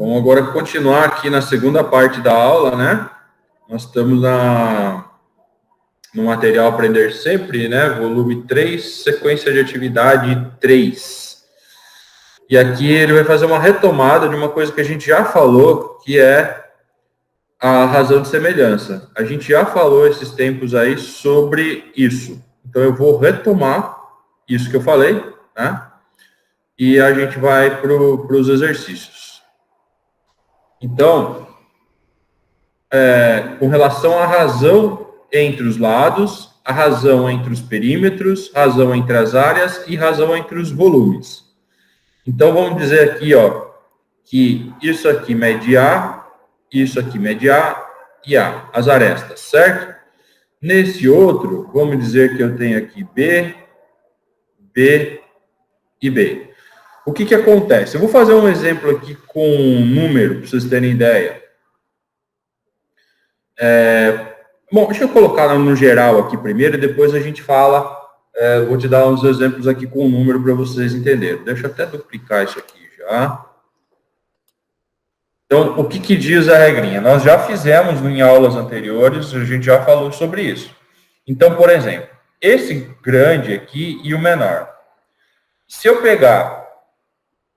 Vamos agora continuar aqui na segunda parte da aula, né? Nós estamos no material Aprender Sempre, né? Volume 3, sequência de atividade 3. E aqui ele vai fazer uma retomada de uma coisa que a gente já falou, que é a razão de semelhança. A gente já falou esses tempos aí sobre isso. Então eu vou retomar isso que eu falei, né? E a gente vai para os exercícios. Então, com relação à razão entre os lados, a razão entre os perímetros, razão entre as áreas e razão entre os volumes. Então, vamos dizer aqui, ó, que isso aqui mede A, isso aqui mede A e A, as arestas, certo? Nesse outro, vamos dizer que eu tenho aqui B, B e B. O que acontece? Eu vou fazer um exemplo aqui com um número, para vocês terem ideia. Bom, deixa eu colocar no geral aqui primeiro, e depois a gente fala, vou te dar uns exemplos aqui com um número para vocês entenderem. Deixa eu até duplicar isso aqui já. Então, o que diz a regrinha? Nós já fizemos em aulas anteriores, a gente já falou sobre isso. Então, por exemplo, esse grande aqui e o menor. Se eu pegar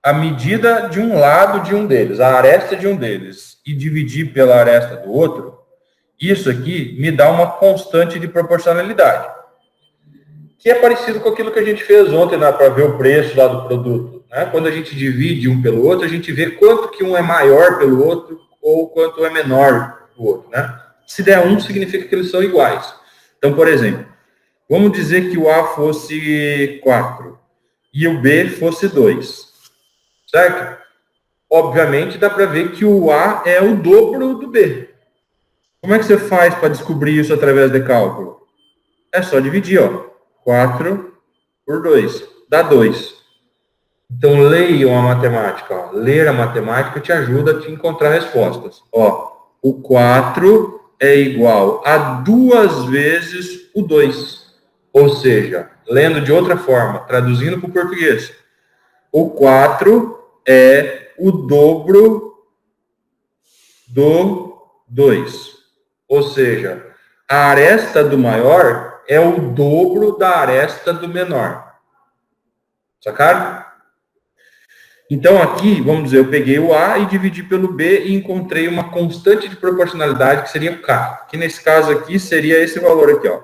a medida de um lado de um deles, a aresta de um deles, e dividir pela aresta do outro, isso aqui me dá uma constante de proporcionalidade, que é parecido com aquilo que a gente fez ontem, né, para ver o preço lá do produto. Né? Quando a gente divide um pelo outro, a gente vê quanto que um é maior pelo outro ou quanto é menor do outro. Né? Se der 1, significa que eles são iguais. Então, por exemplo, vamos dizer que o A fosse 4 e o B fosse 2. Certo? Obviamente, dá para ver que o A é o dobro do B. Como é que você faz para descobrir isso através de cálculo? É só dividir, ó. 4 por 2. Dá 2. Então, leiam a matemática. Ó. Ler a matemática te ajuda a te encontrar respostas. Ó, o 4 é igual a 2 vezes o 2. Ou seja, lendo de outra forma, traduzindo para o português, o 4 é o dobro do 2. Ou seja, a aresta do maior é o dobro da aresta do menor. Sacaram? Então, aqui, vamos dizer, eu peguei o A e dividi pelo B e encontrei uma constante de proporcionalidade que seria o K. Que nesse caso aqui seria esse valor aqui, ó.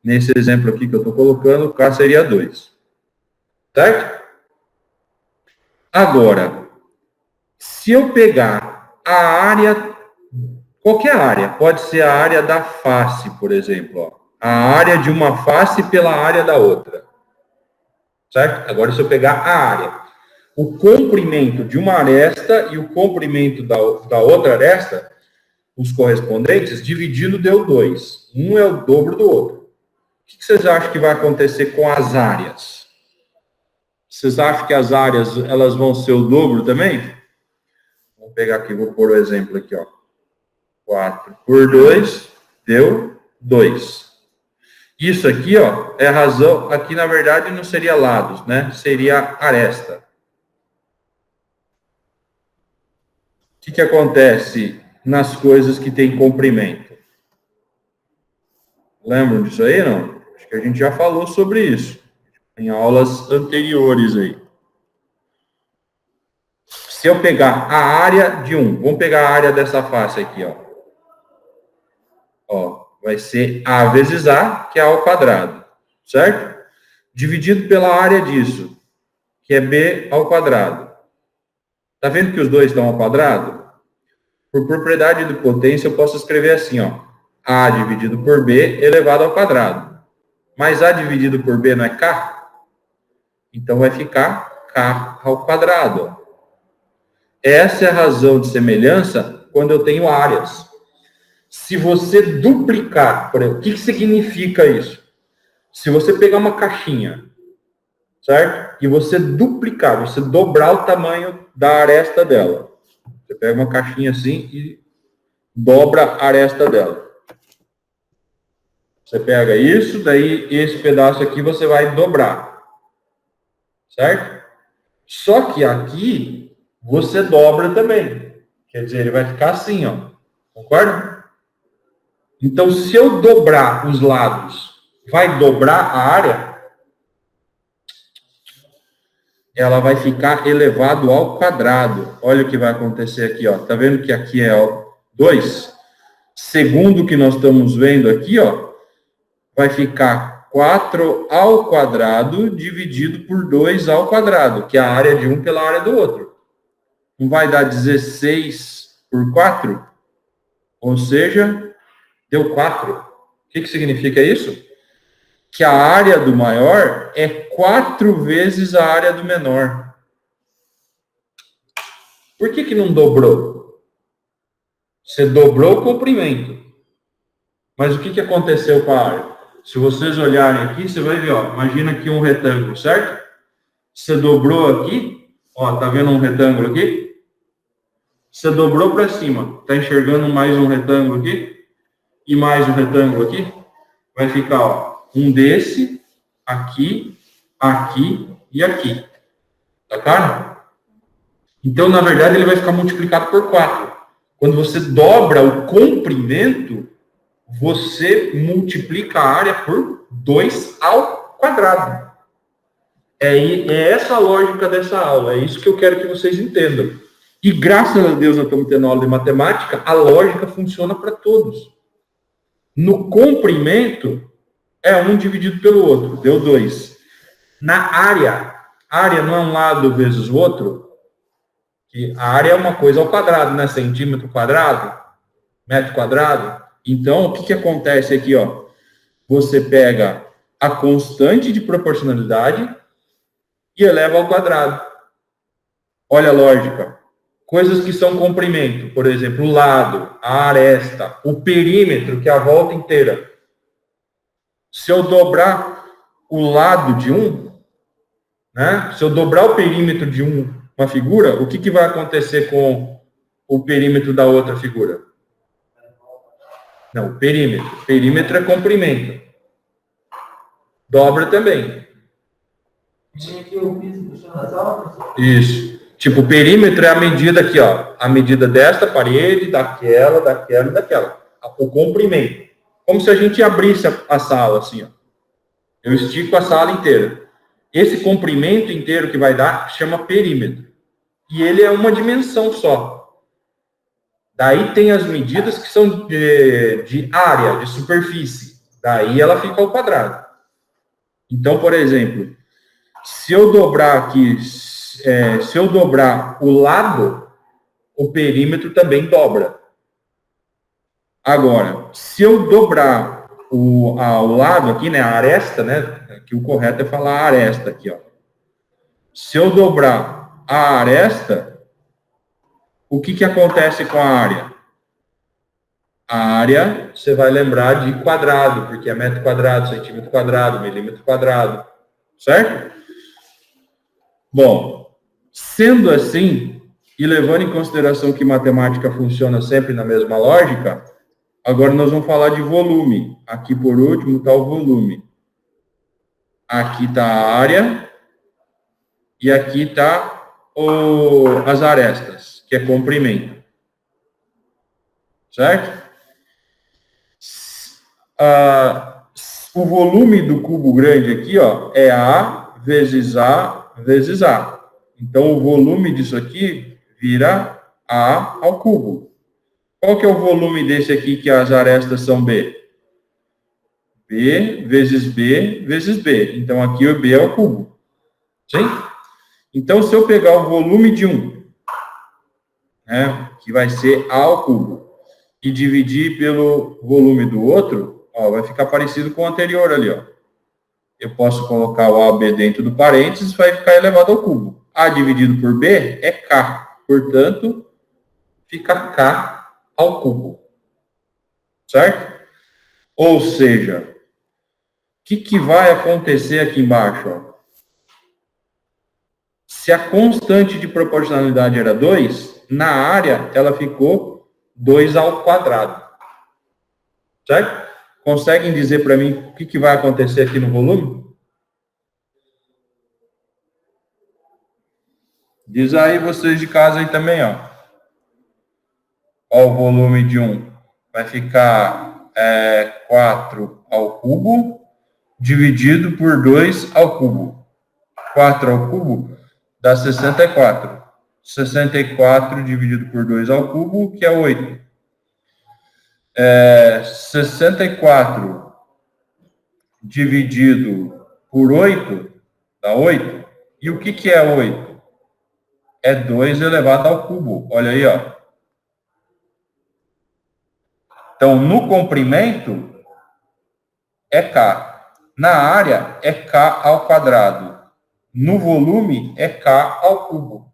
Nesse exemplo aqui que eu estou colocando, o K seria 2. Certo? Agora, se eu pegar a área, qualquer área, pode ser a área da face, por exemplo, ó, a área de uma face pela área da outra, certo? Agora, se eu pegar a área, o comprimento de uma aresta e o comprimento da outra aresta, os correspondentes, dividindo deu 2. Um é o dobro do outro. O que vocês acham que vai acontecer com as áreas? Vocês acham que as áreas elas vão ser o dobro também? Vamos pegar aqui, vou pôr o exemplo aqui, ó. 4 por 2 deu 2. Isso aqui, ó, é a razão, aqui na verdade não seria lados, né? Seria aresta. O que acontece nas coisas que tem comprimento? Lembram disso aí, não? Acho que a gente já falou sobre isso em aulas anteriores aí. Se eu pegar a área de um, vamos pegar a área dessa face aqui, ó. Ó, vai ser A vezes A, que é A ao quadrado, certo? Dividido pela área disso, que é B ao quadrado. Tá vendo que os dois estão ao quadrado? Por propriedade de potência, eu posso escrever assim, ó. A dividido por B elevado ao quadrado. Mas A dividido por B não é K? Então, vai ficar K ao quadrado. Essa é a razão de semelhança quando eu tenho áreas. Se você duplicar, por exemplo, o que significa isso? Se você pegar uma caixinha, certo? E você duplicar, você dobrar o tamanho da aresta dela. Você pega uma caixinha assim e dobra a aresta dela. Você pega isso, daí esse pedaço aqui você vai dobrar. Certo? Só que aqui você dobra também. Quer dizer, ele vai ficar assim, ó. Concorda? Então, se eu dobrar os lados, vai dobrar a área? Ela vai ficar elevado ao quadrado. Olha o que vai acontecer aqui, ó. Tá vendo que aqui é 2? Segundo o que nós estamos vendo aqui, ó, vai ficar 4 ao quadrado dividido por 2 ao quadrado, que é a área de um pela área do outro. Não vai dar 16 por 4? Ou seja, deu 4. O que significa isso? Que a área do maior é 4 vezes a área do menor. Por que não dobrou? Você dobrou o comprimento. Mas o que aconteceu com a área? Se vocês olharem aqui, você vai ver, ó, imagina aqui um retângulo, certo? Você dobrou aqui, ó, tá vendo um retângulo aqui? Você dobrou para cima, tá enxergando mais um retângulo aqui? E mais um retângulo aqui? Vai ficar, ó, um desse, aqui, aqui e aqui. Tá claro? Então, na verdade, ele vai ficar multiplicado por 4. Quando você dobra o comprimento, você multiplica a área por 2 ao quadrado. É essa a lógica dessa aula, é isso que eu quero que vocês entendam. E graças a Deus nós estamos tendo aula de matemática, a lógica funciona para todos. No comprimento, é um dividido pelo outro, deu 2. Na área não é um lado vezes o outro, que a área é uma coisa ao quadrado, né? Centímetro quadrado, metro quadrado. Então, o que acontece aqui, ó? Você pega a constante de proporcionalidade e eleva ao quadrado. Olha a lógica. Coisas que são comprimento, por exemplo, o lado, a aresta, o perímetro, que é a volta inteira. Se eu dobrar o lado de um, né? Se eu dobrar o perímetro de uma figura, o que vai acontecer com o perímetro da outra figura? Não, perímetro. Perímetro é comprimento. Dobra também. Isso. Tipo, o perímetro é a medida aqui, ó. A medida desta parede, daquela e daquela. O comprimento. Como se a gente abrisse a sala, assim, ó. Eu estico a sala inteira. Esse comprimento inteiro que vai dar chama perímetro. E ele é uma dimensão só. Daí tem as medidas que são de área, de superfície. Daí ela fica ao quadrado. Então, por exemplo, se eu dobrar aqui, se eu dobrar o lado, o perímetro também dobra. Agora, se eu dobrar o lado aqui, né, a aresta, né, que o correto é falar aresta aqui, ó. Se eu dobrar a aresta, o que acontece com a área? A área, você vai lembrar de quadrado, porque é metro quadrado, centímetro quadrado, milímetro quadrado, certo? Bom, sendo assim, e levando em consideração que matemática funciona sempre na mesma lógica, agora nós vamos falar de volume. Aqui, por último, está o volume. Aqui está a área, e aqui está as arestas, que é comprimento. Certo? O volume do cubo grande aqui, ó, é A vezes A vezes A. Então, o volume disso aqui vira A ao cubo. Qual que é o volume desse aqui que as arestas são B? B vezes B vezes B. Então, aqui o B é o cubo. Sim? Então, se eu pegar o volume de um, né, que vai ser A ao cubo, e dividir pelo volume do outro, ó, vai ficar parecido com o anterior ali, ó. Eu posso colocar o AB dentro do parênteses, vai ficar elevado ao cubo. A dividido por B é K. Portanto, fica K ao cubo. Certo? Ou seja, o que vai acontecer aqui embaixo? Ó? Se a constante de proporcionalidade era 2, na área ela ficou 2 ao quadrado. Certo? Conseguem dizer para mim o que vai acontecer aqui no volume? Diz aí vocês de casa aí também, ó. Ó, o volume de 1 vai ficar 4 ao cubo, dividido por 2 ao cubo. 4 ao cubo dá 64. 64 dividido por 2 ao cubo, que é 8. 64 dividido por 8 dá 8. E o que é 8? É 2 elevado ao cubo. Olha aí, ó. Então, no comprimento, é K. Na área, é K ao quadrado. No volume, é K ao cubo.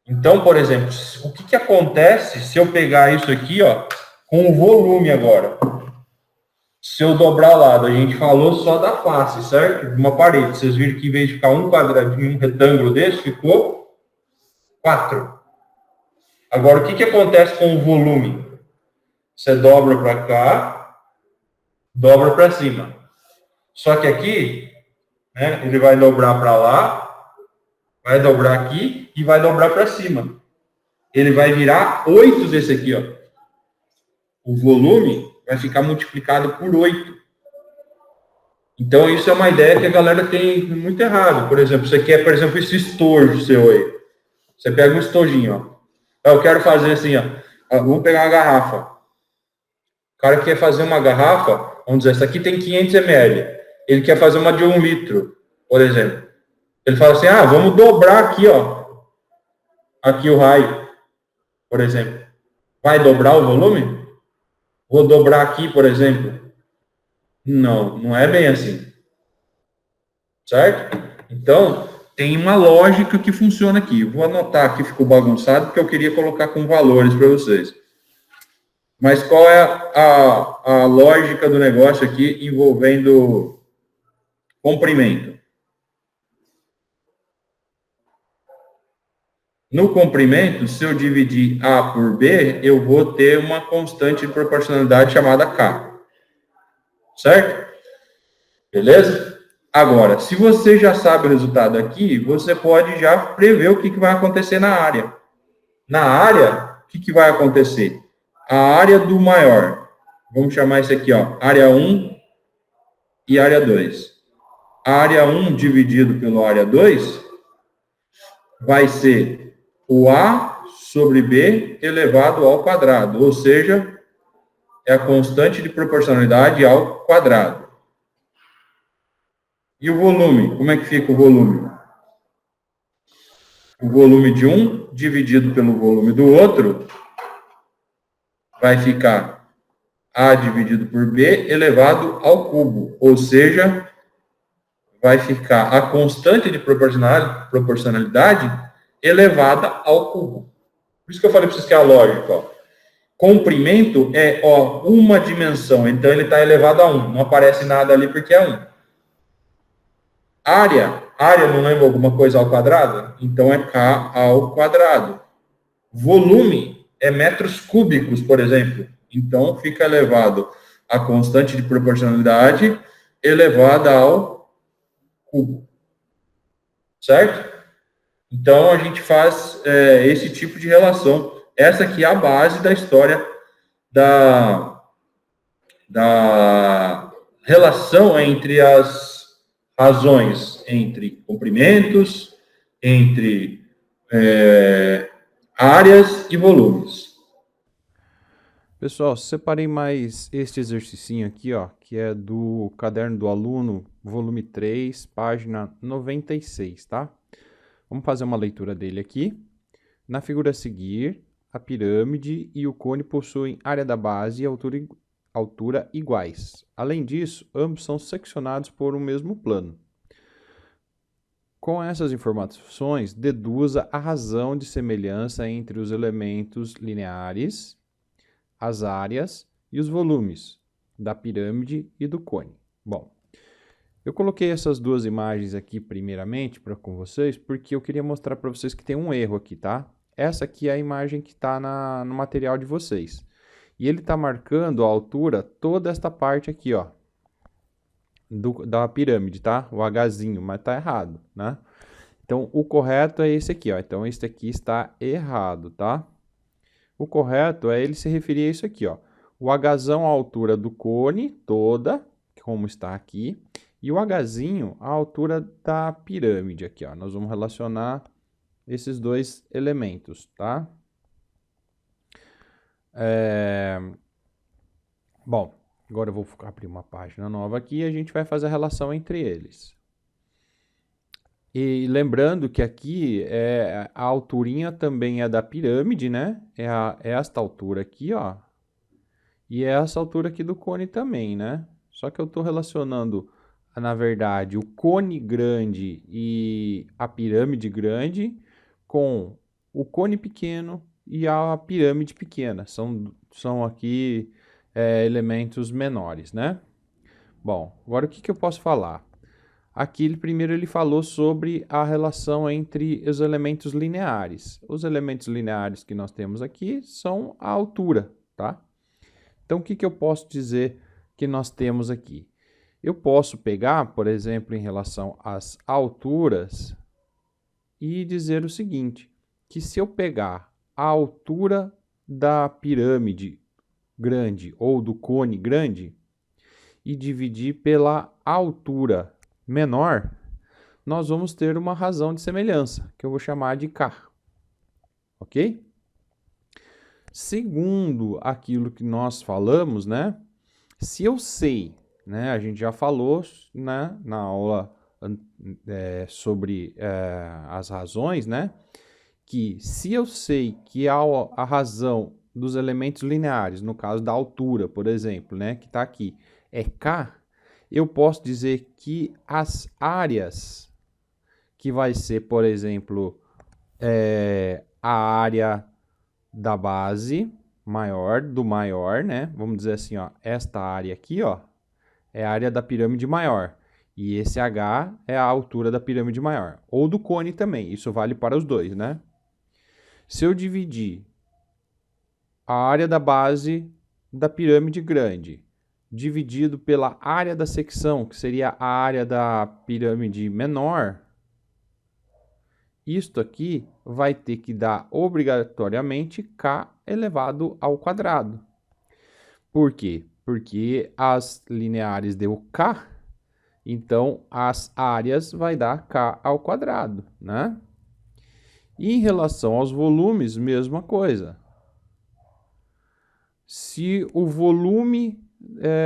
Então, por exemplo, o que acontece se eu pegar isso aqui, ó, com o volume agora? Se eu dobrar o lado, a gente falou só da face, certo? De uma parede. Vocês viram que em vez de ficar um quadradinho, um retângulo desse, ficou 4. Agora, o que acontece com o volume? Você dobra para cá, dobra para cima. Só que aqui, né, ele vai dobrar para lá, vai dobrar aqui e vai dobrar para cima. Ele vai virar 8 desse aqui, ó. O volume vai ficar multiplicado por 8. Então, isso é uma ideia que a galera tem muito errado. Por exemplo, você quer, por exemplo, esse estojo seu aí. Você pega um estojinho, ó. Eu quero fazer assim, ó. Vamos pegar uma garrafa. O cara quer fazer uma garrafa, vamos dizer, essa aqui tem 500 ml. Ele quer fazer uma de 1 litro, por exemplo. Ele fala assim, vamos dobrar aqui, ó. Aqui o raio, por exemplo. Vai dobrar o volume? Vou dobrar aqui, por exemplo. Não, não é bem assim. Certo? Então, tem uma lógica que funciona aqui. Vou anotar aqui, ficou bagunçado, porque eu queria colocar com valores para vocês. Mas qual é a lógica do negócio aqui envolvendo comprimento? No comprimento, se eu dividir A por B, eu vou ter uma constante de proporcionalidade chamada K. Certo? Beleza? Agora, se você já sabe o resultado aqui, você pode já prever o que vai acontecer na área. Na área, o que vai acontecer? A área do maior, vamos chamar isso aqui, ó, área 1 e área 2. A área 1 dividido pela área 2 vai ser o A sobre B elevado ao quadrado, ou seja, é a constante de proporcionalidade ao quadrado. E o volume, como é que fica o volume? O volume de um dividido pelo volume do outro vai ficar A dividido por B elevado ao cubo, ou seja, vai ficar a constante de proporcionalidade elevada ao cubo. Por isso que eu falei para vocês que é a lógica. Ó. Comprimento é uma dimensão, então ele está elevado a 1. Não aparece nada ali porque é 1. Área não lembra alguma coisa ao quadrado? Então é K ao quadrado. Volume é metros cúbicos, por exemplo. Então fica elevado a constante de proporcionalidade elevada ao cubo. Certo? Então a gente faz esse tipo de relação. Essa aqui é a base da história da relação entre as razões entre comprimentos, entre áreas e volumes. Pessoal, separei mais este exercicinho aqui, ó, que é do Caderno do Aluno, volume 3, página 96, tá? Vamos fazer uma leitura dele aqui. Na figura a seguir, a pirâmide e o cone possuem área da base e altura iguais. Além disso, ambos são seccionados por um mesmo plano. Com essas informações, deduza a razão de semelhança entre os elementos lineares, as áreas e os volumes da pirâmide e do cone. Bom, eu coloquei essas duas imagens aqui primeiramente com vocês porque eu queria mostrar para vocês que tem um erro aqui, tá? Essa aqui é a imagem que está no material de vocês. E ele está marcando a altura toda esta parte aqui, ó, da pirâmide, tá? O Hzinho, mas tá errado, né? Então, o correto é esse aqui, ó. Então, esse aqui está errado, tá? O correto é ele se referir a isso aqui, ó. O Hzão à altura do cone toda, como está aqui, e o Hzinho à altura da pirâmide aqui, ó. Nós vamos relacionar esses dois elementos, tá? Bom, agora eu vou abrir uma página nova aqui e a gente vai fazer a relação entre eles. E lembrando que aqui a alturinha também é da pirâmide, né? É esta altura aqui, ó. E é essa altura aqui do cone também, né? Só que eu estou relacionando, na verdade, o cone grande e a pirâmide grande com o cone pequeno e a pirâmide pequena. São aqui elementos menores, né? Bom, agora o que eu posso falar? Aqui, primeiro, ele falou sobre a relação entre os elementos lineares. Os elementos lineares que nós temos aqui são a altura, tá? Então, o que eu posso dizer que nós temos aqui? Eu posso pegar, por exemplo, em relação às alturas e dizer o seguinte, que se eu pegar a altura da pirâmide grande ou do cone grande e dividir pela altura menor, nós vamos ter uma razão de semelhança, que eu vou chamar de K. Ok? Segundo aquilo que nós falamos, né? Se eu sei, né? A gente já falou, né, na aula sobre as razões, né? Que se eu sei que a razão dos elementos lineares, no caso da altura, por exemplo, né? Que está aqui, é K, eu posso dizer que as áreas, que vai ser, por exemplo, a área da base maior, do maior, né? Vamos dizer assim, ó, esta área aqui, ó, é a área da pirâmide maior. E esse H é a altura da pirâmide maior. Ou do cone também, isso vale para os dois, né? Se eu dividir a área da base da pirâmide grande dividido pela área da secção, que seria a área da pirâmide menor, isto aqui vai ter que dar obrigatoriamente K elevado ao quadrado. Por quê? Porque as lineares deu K, então as áreas vai dar K ao quadrado, né? E em relação aos volumes, mesma coisa. Se o volume,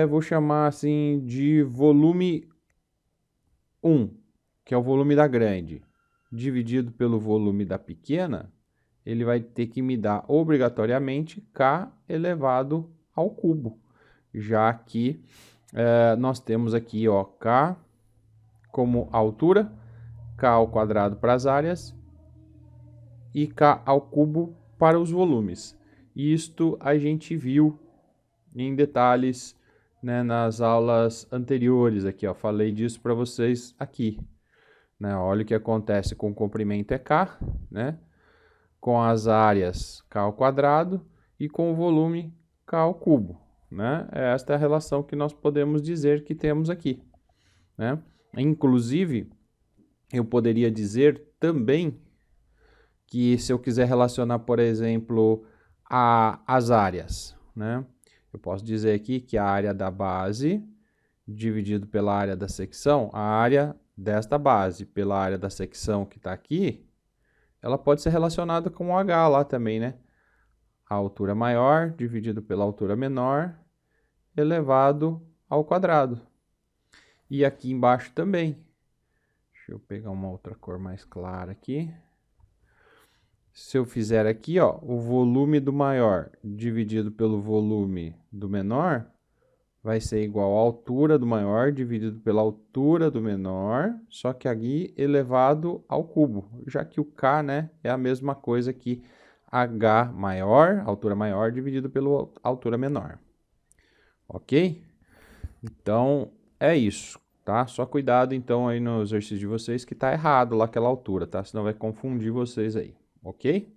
vou chamar assim de volume 1, que é o volume da grande, dividido pelo volume da pequena, ele vai ter que me dar obrigatoriamente K elevado ao cubo, já que nós temos aqui, ó, K como altura, K ao quadrado para as áreas e K ao cubo para os volumes. Isto a gente viu em detalhes, né, nas aulas anteriores aqui, ó, falei disso para vocês aqui, né? Olha o que acontece com o comprimento é K, né? Com as áreas K ao quadrado e com o volume K ao cubo, né? Esta é a relação que nós podemos dizer que temos aqui, né? Inclusive, eu poderia dizer também que se eu quiser relacionar, por exemplo, as áreas, né? Eu posso dizer aqui que a área da base dividido pela área da secção, a área desta base pela área da secção que está aqui, ela pode ser relacionada com o H lá também, né? A altura maior dividido pela altura menor elevado ao quadrado. E aqui embaixo também. Deixa eu pegar uma outra cor mais clara aqui. Se eu fizer aqui, ó, o volume do maior dividido pelo volume do menor, vai ser igual à altura do maior dividido pela altura do menor, só que aqui elevado ao cubo, já que o K, né, é a mesma coisa que H maior, altura maior, dividido pela altura menor. Ok? Então, é isso, tá? Só cuidado, então, aí no exercício de vocês que tá errado lá aquela altura, tá? Senão vai confundir vocês aí, ok?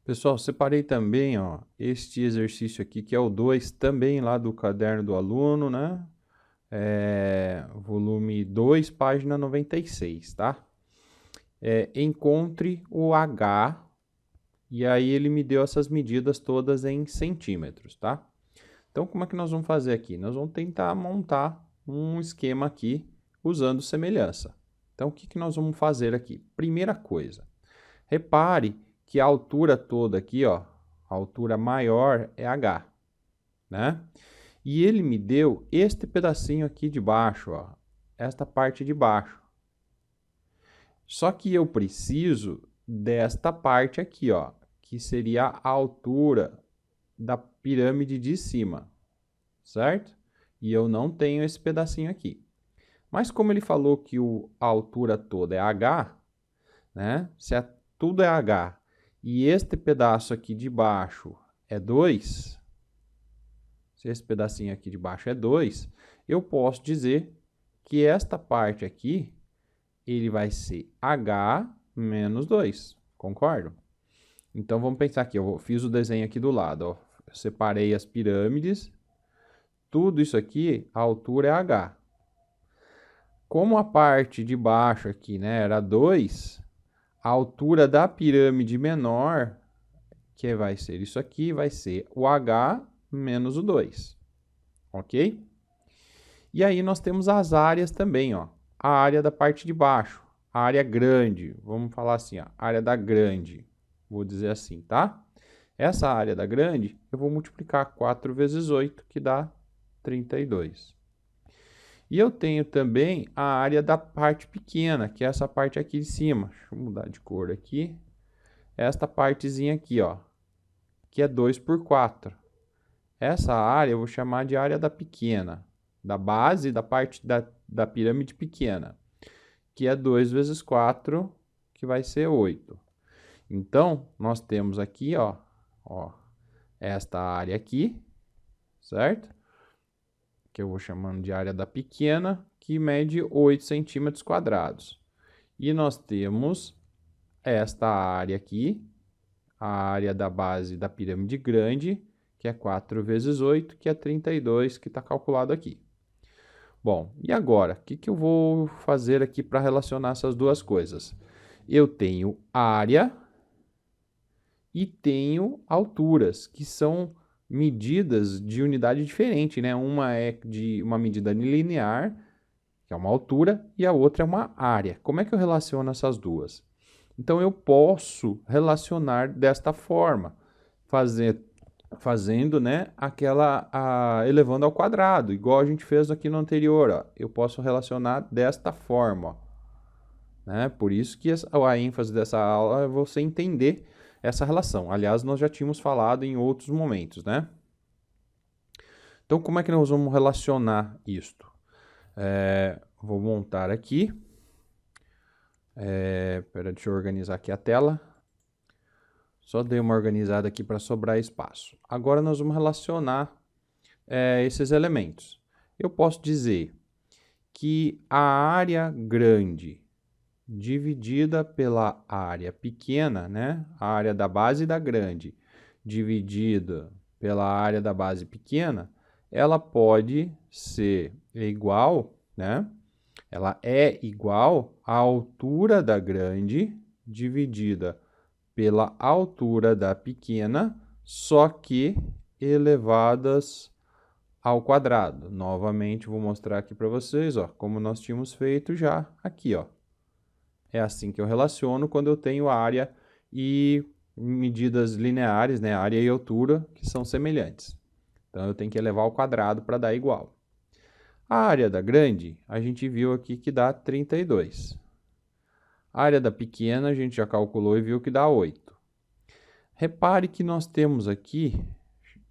Pessoal, separei também, ó, este exercício aqui, que é o 2, também lá do caderno do aluno, né? Volume 2, página 96, tá? Encontre o H E aí ele me deu essas medidas todas em centímetros, tá? Então, como é que nós vamos fazer aqui? Nós vamos tentar montar um esquema aqui usando semelhança. Então, o que que nós vamos fazer aqui? Primeira coisa, repare que a altura toda aqui, ó, a altura maior é h, né? E ele me deu este pedacinho aqui de baixo, ó, esta parte de baixo. Só que eu preciso desta parte aqui, ó, que seria a altura da pirâmide de cima, certo? E eu não tenho esse pedacinho aqui. Mas como ele falou que a altura toda é h, né? Se tudo é h e este pedaço aqui de baixo é 2, se esse pedacinho aqui de baixo é 2, eu posso dizer que esta parte aqui ele vai ser h menos 2, concordo? Então, vamos pensar aqui, eu fiz o desenho aqui do lado, ó. Eu separei as pirâmides, tudo isso aqui, a altura é h. Como a parte de baixo aqui, né, era 2, a altura da pirâmide menor, que vai ser isso aqui, vai ser o h menos o 2, ok? E aí nós temos as áreas também, ó. A área da parte de baixo, a área grande, vamos falar assim, ó, área da grande, vou dizer assim, tá? Essa área da grande, eu vou multiplicar 4 vezes 8, que dá 32. E eu tenho também a área da parte pequena, que é essa parte aqui de cima. Deixa eu mudar de cor aqui. Esta partezinha aqui, ó, que é 2 por 4. Essa área eu vou chamar de área da pequena, da base da parte da pirâmide pequena, que é 2 vezes 4, que vai ser 8. Então, nós temos aqui, ó, esta área aqui, certo? Que eu vou chamando de área da pequena, que mede 8 centímetros quadrados. E nós temos esta área aqui, a área da base da pirâmide grande, que é 4 vezes 8, que é 32, que está calculado aqui. Bom, e agora, o que que eu vou fazer aqui para relacionar essas duas coisas? Eu tenho área e tenho alturas, que são medidas de unidade diferente, né? Uma é de uma medida linear, que é uma altura, e a outra é uma área. Como é que eu relaciono essas duas? Então, eu posso relacionar desta forma, fazendo, né, elevando ao quadrado, igual a gente fez aqui no anterior, ó. Eu posso relacionar desta forma, ó, né? Por isso que a ênfase dessa aula é você entender essa relação. Aliás, nós já tínhamos falado em outros momentos, né? Então, como é que nós vamos relacionar isto? Vou montar aqui. Deixa eu organizar aqui a tela. Só dei uma organizada aqui para sobrar espaço. Agora nós vamos relacionar esses elementos. Eu posso dizer que a área grande dividida pela área pequena, né? A área da base da grande dividida pela área da base pequena, ela pode ser igual, né? Ela é igual à altura da grande dividida pela altura da pequena, só que elevadas ao quadrado. Novamente, vou mostrar aqui para vocês, ó, como nós tínhamos feito já aqui, ó. É assim que eu relaciono quando eu tenho área e medidas lineares, né, área e altura, que são semelhantes. Então, eu tenho que elevar ao quadrado para dar igual. A área da grande, a gente viu aqui que dá 32. A área da pequena, a gente já calculou e viu que dá 8. Repare que nós temos aqui,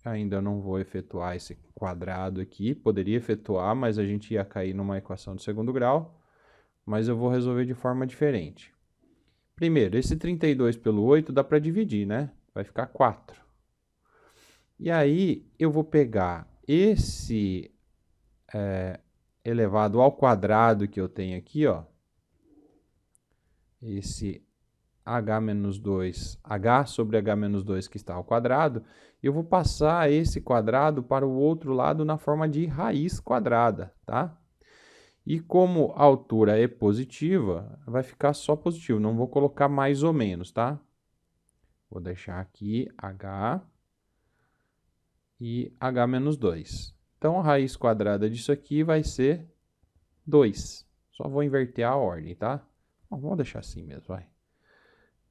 ainda não vou efetuar esse quadrado aqui, poderia efetuar, mas a gente ia cair numa equação de segundo grau, mas eu vou resolver de forma diferente. Primeiro, esse 32 pelo 8 dá para dividir, né? Vai ficar 4. E aí, eu vou pegar esse elevado ao quadrado que eu tenho aqui, ó, esse h menos 2, h sobre h menos 2 que está ao quadrado, eu vou passar esse quadrado para o outro lado na forma de raiz quadrada, tá? E como a altura é positiva, vai ficar só positivo, não vou colocar mais ou menos, tá? Vou deixar aqui H e H menos 2. Então, a raiz quadrada disso aqui vai ser 2. Só vou inverter a ordem, tá? Bom, vamos deixar assim mesmo, vai.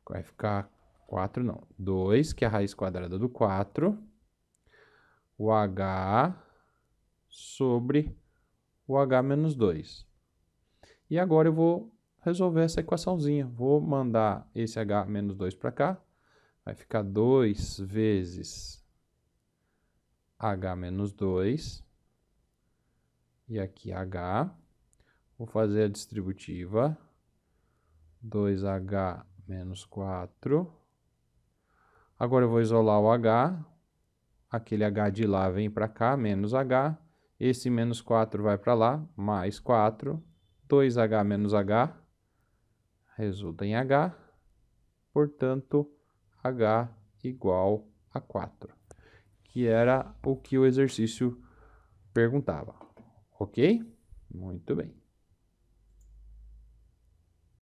Vai ficar 4, não. 2, que é a raiz quadrada do 4. O H sobre o H menos 2. E agora eu vou resolver essa equaçãozinha. Vou mandar esse H menos 2 para cá. Vai ficar 2 vezes H menos 2. E aqui H. Vou fazer a distributiva. 2H menos 4. Agora eu vou isolar o H. Aquele H de lá vem para cá, menos H. Esse menos 4 vai para lá, mais 4. 2H menos H resulta em H. Portanto, H igual a 4. Que era o que o exercício perguntava. Ok? Muito bem.